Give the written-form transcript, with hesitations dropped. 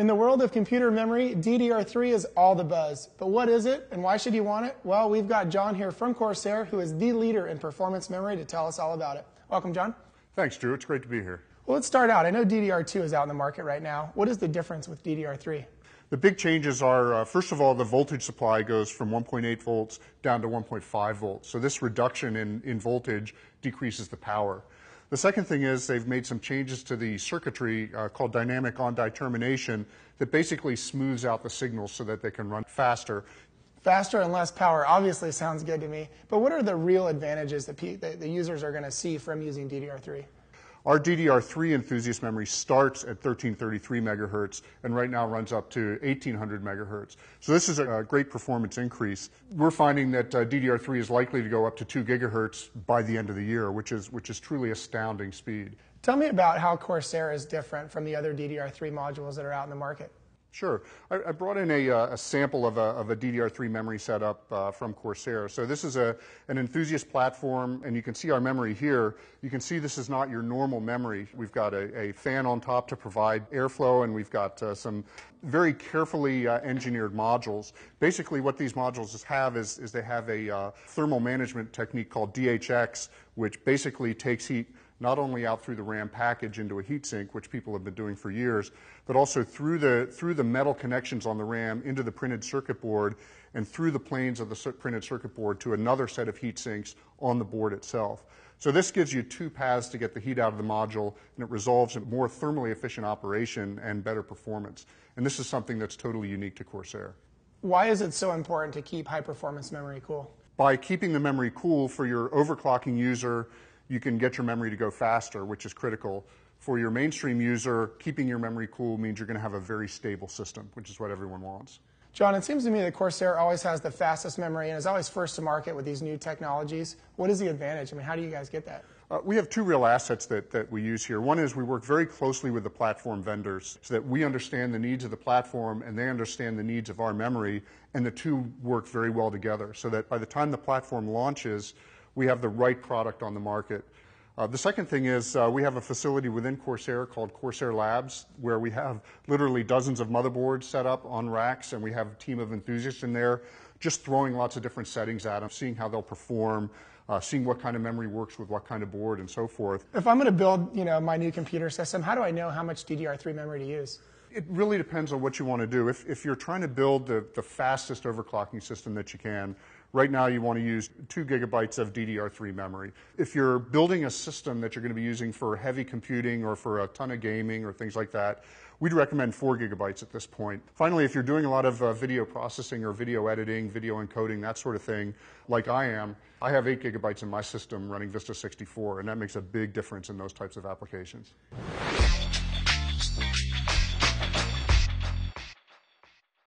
In the world of computer memory, DDR3 is all the buzz. But what is it, and why should you want it? Well, we've got John here from Corsair, who is the leader in performance memory, to tell us all about it. Welcome, John. Thanks, Drew. It's great to be here. Well, let's start out. I know DDR2 is out in the market right now. What is the difference with DDR3? The big changes are, first of all, the voltage supply goes from 1.8 volts down to 1.5 volts. So this reduction in voltage decreases the power. The second thing is they've made some changes to the circuitry called dynamic on-die termination that basically smooths out the signals so that they can run faster. Faster and less power obviously sounds good to me. But what are the real advantages that the users are going to see from using DDR3? Our DDR3 enthusiast memory starts at 1333 megahertz and right now runs up to 1800 megahertz. So this is a great performance increase. We're finding that DDR3 is likely to go up to 2 gigahertz by the end of the year, which is truly astounding speed. Tell me about how Corsair is different from the other DDR3 modules that are out in the market. Sure. I brought in a sample of a DDR3 memory setup from Corsair. So this is an enthusiast platform, and you can see our memory here. You can see this is not your normal memory. We've got a fan on top to provide airflow, and we've got some very carefully engineered modules. Basically, what these modules have is they have a thermal management technique called DHX, which basically takes heat not only out through the RAM package into a heatsink, which people have been doing for years, but also through the metal connections on the RAM into the printed circuit board and through the planes of the printed circuit board to another set of heat sinks on the board itself. So this gives you two paths to get the heat out of the module, and it resolves a more thermally efficient operation and better performance. And this is something that's totally unique to Corsair. Why is it so important to keep high-performance memory cool? By keeping the memory cool for your overclocking user, you can get your memory to go faster, which is critical. For your mainstream user, keeping your memory cool means you're going to have a very stable system, which is what everyone wants. John, it seems to me that Corsair always has the fastest memory and is always first to market with these new technologies. What is the advantage? I mean, how do you guys get that? We have two real assets that we use here. One is we work very closely with the platform vendors so that we understand the needs of the platform and they understand the needs of our memory, and the two work very well together so that by the time the platform launches, we have the right product on the market. The second thing is we have a facility within Corsair called Corsair Labs, where we have literally dozens of motherboards set up on racks, and we have a team of enthusiasts in there just throwing lots of different settings at them, seeing how they'll perform, seeing what kind of memory works with what kind of board and so forth. If I'm going to build, my new computer system, how do I know how much DDR3 memory to use? It really depends on what you want to do. If you're trying to build the fastest overclocking system that you can, right now you want to use 2 gigabytes of DDR3 memory. If you're building a system that you're going to be using for heavy computing or for a ton of gaming or things like that, we'd recommend 4 gigabytes at this point. Finally, if you're doing a lot of video processing or video editing, video encoding, that sort of thing, like I am, I have 8 gigabytes in my system running Vista 64, and that makes a big difference in those types of applications.